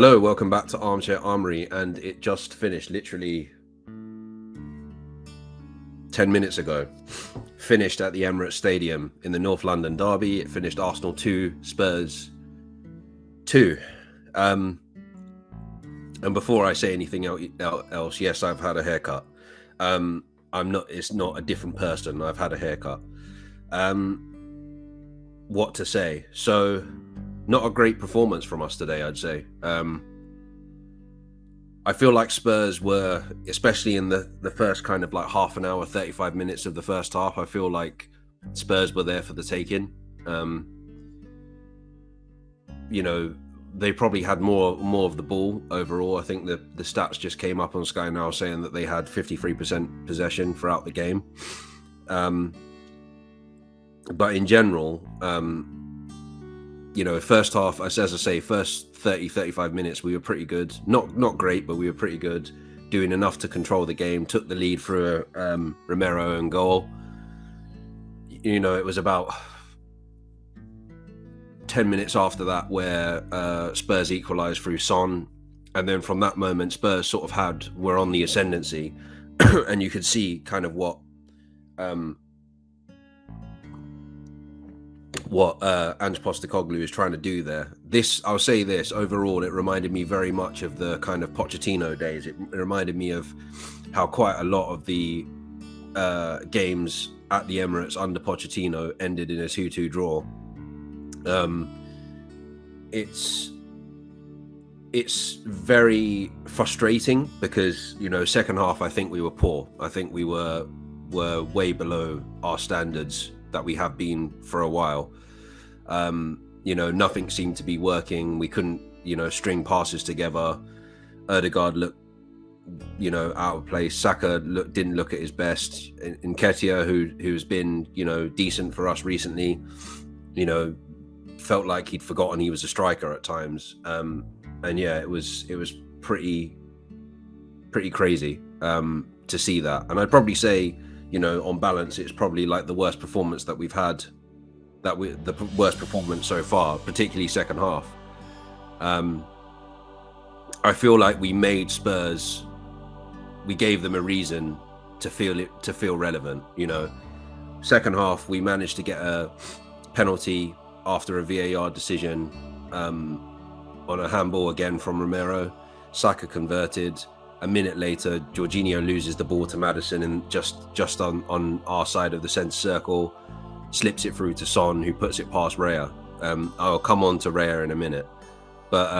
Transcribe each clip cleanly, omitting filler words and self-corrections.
Hello, welcome back to Armchair Armory, and it just finished literally 10 minutes ago. Finished at the Emirates Stadium in the North London derby. It finished Arsenal 2, Spurs 2. And before I say anything else, yes, I've had a haircut. It's not a different person. I've had a haircut. What to say? So, not a great performance from us today, I'd say. I feel like Spurs were, especially in the first kind of like half an hour, 35 minutes of the first half, I feel like Spurs were there for the taking. They probably had more of the ball overall. I think the stats just came up on Sky Now saying that they had 53% possession throughout the game. But in general, first half, as I say, first 35 minutes, we were pretty good. Not great, but we were pretty good, doing enough to control the game, took the lead through Romero and goal. It was about 10 minutes after that where Spurs equalised through Son. And then from that moment, Spurs sort of were on the ascendancy. And you could see kind of what Ange Postecoglou is trying to do there. I'll say this, overall, it reminded me very much of the kind of Pochettino days. It reminded me of how quite a lot of the games at the Emirates under Pochettino ended in a 2-2 draw. It's very frustrating because, second half, I think we were poor. I think we were way below our standards that we have been for a while. Nothing seemed to be working. We couldn't, string passes together. Ødegaard looked, out of place. Saka didn't look at his best. Nketiah, who's been, decent for us recently, felt like he'd forgotten he was a striker at times. It was pretty crazy to see that. And I'd probably say, on balance, it's probably like the worst performance that we've had, the worst performance so far, particularly second half. I feel like we made Spurs, we gave them a reason to feel relevant. Second half, we managed to get a penalty after a VAR decision on a handball again from Romero. Saka converted. A minute later, Jorginho loses the ball to Maddison and just on our side of the centre circle, slips it through to Son, who puts it past Raya. I'll come on to Raya in a minute. But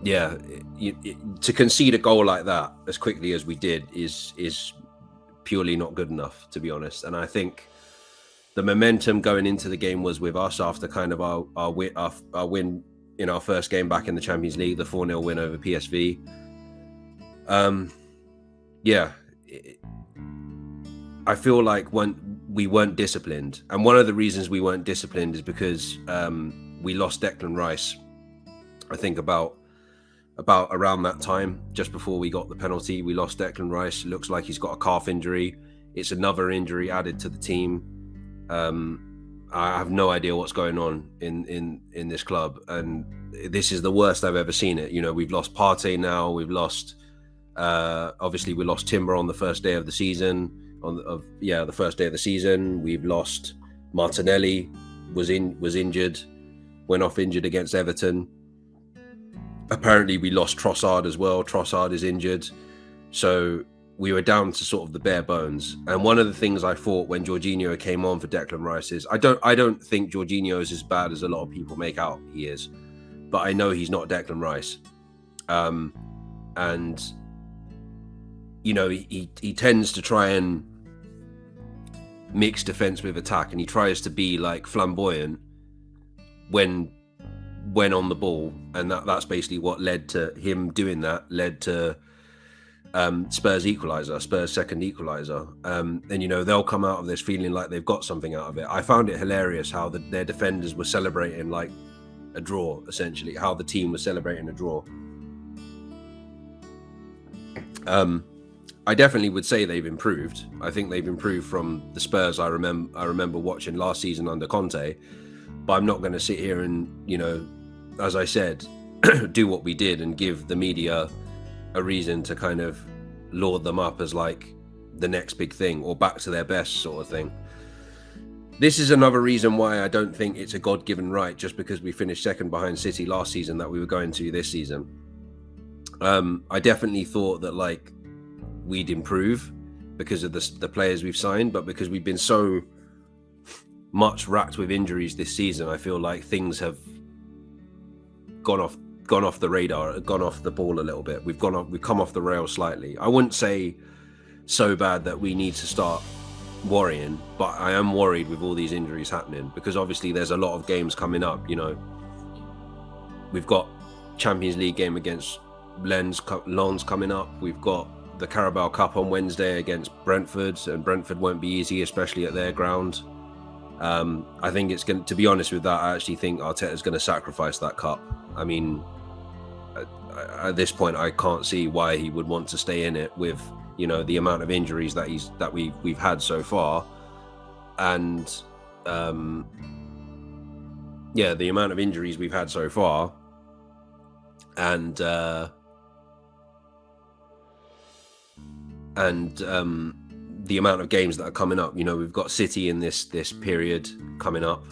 to concede a goal like that as quickly as we did is purely not good enough, to be honest. And I think the momentum going into the game was with us after kind of our win in our first game back in the Champions League, the 4-0 win over PSV. I feel like we weren't disciplined, and one of the reasons we weren't disciplined is because we lost Declan Rice. I think about around that time, just before we got the penalty, we lost Declan Rice. It looks like he's got a calf injury. It's another injury added to the team. I have no idea what's going on in this club, and this is the worst I've ever seen it. We've lost Partey now. We've lost. Obviously, we lost Timber on the first day of the season. The first day of the season, we've lost Martinelli. Was injured, went off injured against Everton. Apparently, we lost Trossard as well. Trossard is injured, so we were down to sort of the bare bones. And one of the things I thought when Jorginho came on for Declan Rice is I don't think Jorginho is as bad as a lot of people make out he is, but I know he's not Declan Rice. And he tends to try and mix defense with attack, and he tries to be like flamboyant when on the ball, and that's basically what led to him doing that, led to Spurs second equalizer. And they'll come out of this feeling like they've got something out of it. I found it hilarious how their defenders were celebrating like a draw, essentially, how the team was celebrating a draw. I definitely would say they've improved. I think they've improved from the Spurs I remember watching last season under Conte. But I'm not going to sit here and, as I said, do what we did and give the media a reason to kind of laud them up as like the next big thing or back to their best sort of thing. This is another reason why I don't think it's a God-given right just because we finished second behind City last season that we were going to this season. I definitely thought that like we'd improve because of the players we've signed, but because we've been so much racked with injuries this season, I feel like things have gone off the radar, gone off the ball a little bit. We've come off the rails slightly. I wouldn't say so bad that we need to start worrying, but I am worried with all these injuries happening because obviously there's a lot of games coming up. You know, we've got Champions League game against Lens coming up. We've got the Carabao Cup on Wednesday against Brentford, and Brentford won't be easy, especially at their ground. I think it's going to be honest with that. I actually think Arteta's going to sacrifice that cup. I mean, at this point, I can't see why he would want to stay in it with, you know, the amount of injuries that we've had so far, and the amount of injuries we've had so far, and the amount of games that are coming up. You know, we've got City in this period coming up.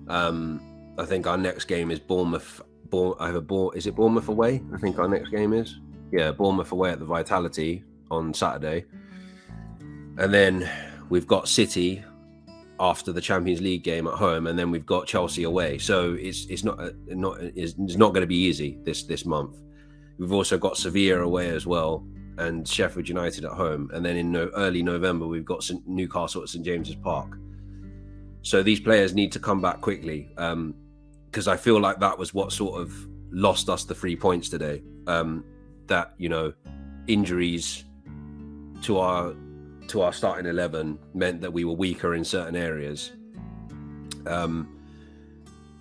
I think our next game is Bournemouth. Is it Bournemouth away? I think our next game is. Yeah, Bournemouth away at the Vitality on Saturday. And then we've got City after the Champions League game at home, and then we've got Chelsea away. So it's not going to be easy this month. We've also got Sevilla away as well, and Sheffield United at home. And then in early November, we've got Newcastle at St James's Park. So these players need to come back quickly, because I feel like that was what sort of lost us the 3 points today. That, you know, injuries to our starting 11 meant that we were weaker in certain areas.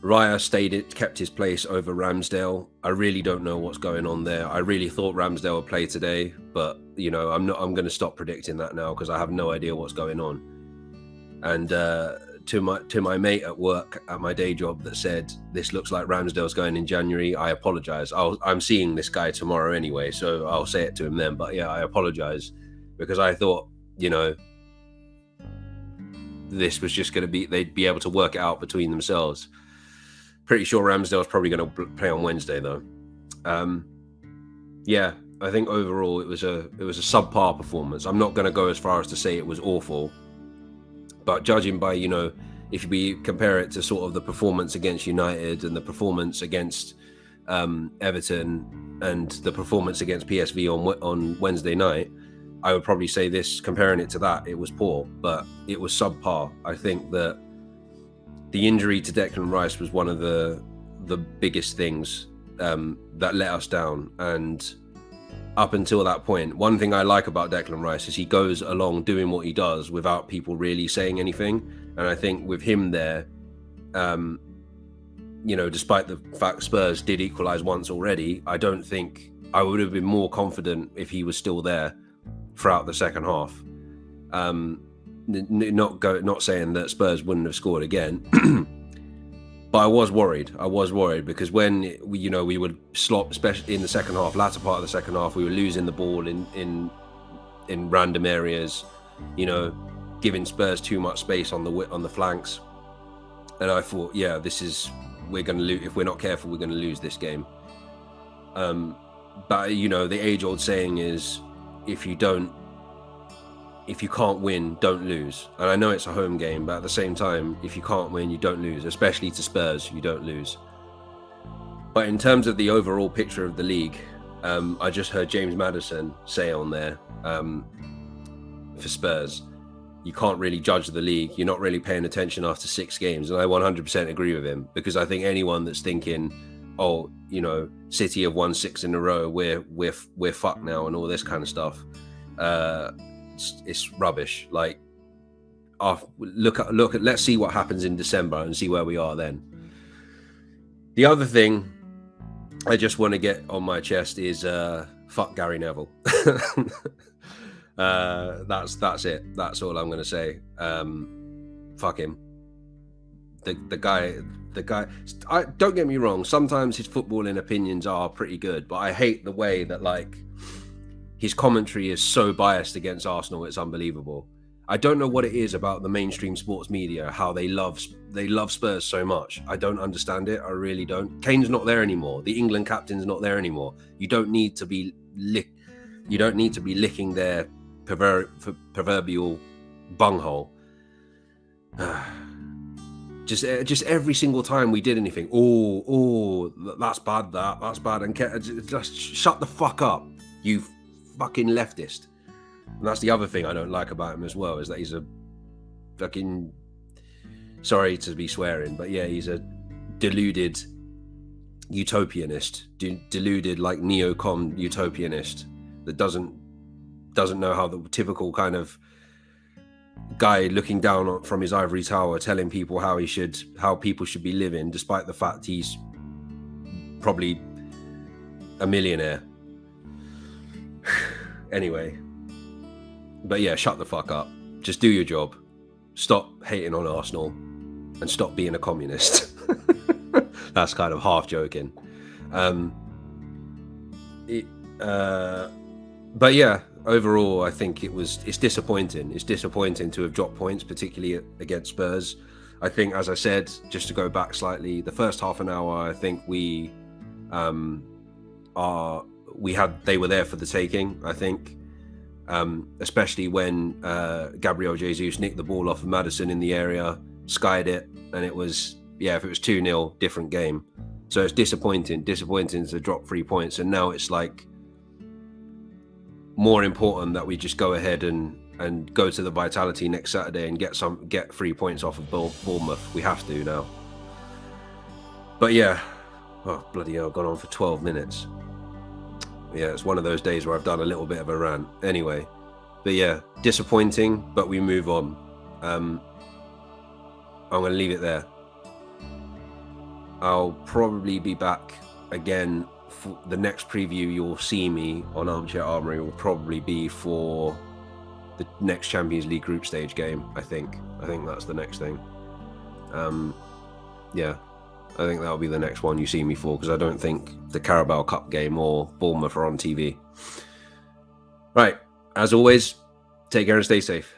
Raya kept his place over Ramsdale. I really don't know what's going on there. I really thought Ramsdale would play today, but you know, I'm going to stop predicting that now because I have no idea what's going on. And to my mate at work at my day job that said this looks like Ramsdale's going in January, I apologize. I'm seeing this guy tomorrow anyway, so I'll say it to him then. But yeah, I apologize because I thought, you know, this was just going to be, they'd be able to work it out between themselves. Pretty sure Ramsdale's probably going to play on Wednesday though. Yeah, I think overall it was a subpar performance. I'm not going to go as far as to say it was awful, but judging by, you know, if we compare it to sort of the performance against United and the performance against Everton and the performance against PSV on Wednesday night, I would probably say this, comparing it to that, it was poor, but it was subpar. I think that the injury to Declan Rice was one of the biggest things that let us down. And up until that point, one thing I like about Declan Rice is he goes along doing what he does without people really saying anything. And I think with him there, you know, despite the fact Spurs did equalise once already, I don't think I would have been more confident if he was still there throughout the second half. Not saying that Spurs wouldn't have scored again, but I was worried because when we would slop, especially in the second half, latter part of the second half, we were losing the ball in random areas, you know, giving Spurs too much space on the flanks, and I thought, yeah, we're going to lose if we're not careful. We're going to lose this game. But you know, the age-old saying is, if you can't win, don't lose. And I know it's a home game, but at the same time, if you can't win, you don't lose, especially to Spurs, you don't lose. But in terms of the overall picture of the league, I just heard James Maddison say on there, for Spurs, you can't really judge the league. You're not really paying attention after 6 games. And I 100% agree with him, because I think anyone that's thinking, oh, you know, City have won 6 in a row, we're fucked now and all this kind of stuff, it's rubbish. Like, let's see what happens in December and see where we are then. The other thing I just want to get on my chest is fuck Gary Neville. That's it. That's all I'm going to say. Fuck him. the guy. Don't get me wrong. Sometimes his footballing opinions are pretty good, but I hate the way that like his commentary is so biased against Arsenal. It's unbelievable. I don't know what it is about the mainstream sports media, how they love Spurs so much. I don't understand it. I really don't. Kane's not there anymore. The England captain's not there anymore. You don't need to be licking their proverbial bunghole. Just every single time we did anything, that's bad, that's bad, and just shut the fuck up, you fucking leftist. And that's the other thing I don't like about him as well, is that he's a fucking, sorry to be swearing, but yeah, he's a deluded utopianist, deluded like neocon utopianist that doesn't know how the typical kind of guy looking down from his ivory tower telling people how people should be living, despite the fact he's probably a millionaire. Anyway, but yeah, shut the fuck up. Just do your job. Stop hating on Arsenal and stop being a communist. That's kind of half joking. But yeah, overall, I think it's disappointing. It's disappointing to have dropped points, particularly against Spurs. I think, as I said, just to go back slightly, the first half an hour, I think they were there for the taking. I think, especially when Gabriel Jesus nicked the ball off of Maddison in the area, skied it, and it was, if it was 2-0, different game. So it's disappointing to drop 3 points, and now it's like more important that we just go ahead and go to the Vitality next Saturday and get 3 points off of Bournemouth. We have to now. But yeah, oh bloody hell, I've gone on for 12 minutes. Yeah, it's one of those days where I've done a little bit of a rant. Anyway, but yeah, disappointing, but we move on. I'm going to leave it there. I'll probably be back again. For the next preview you'll see me on Armchair Armory will probably be for the next Champions League group stage game. I think that's the next thing. Yeah, I think that'll be the next one you see me for, because I don't think the Carabao Cup game or Bournemouth are on TV. Right, as always, take care and stay safe.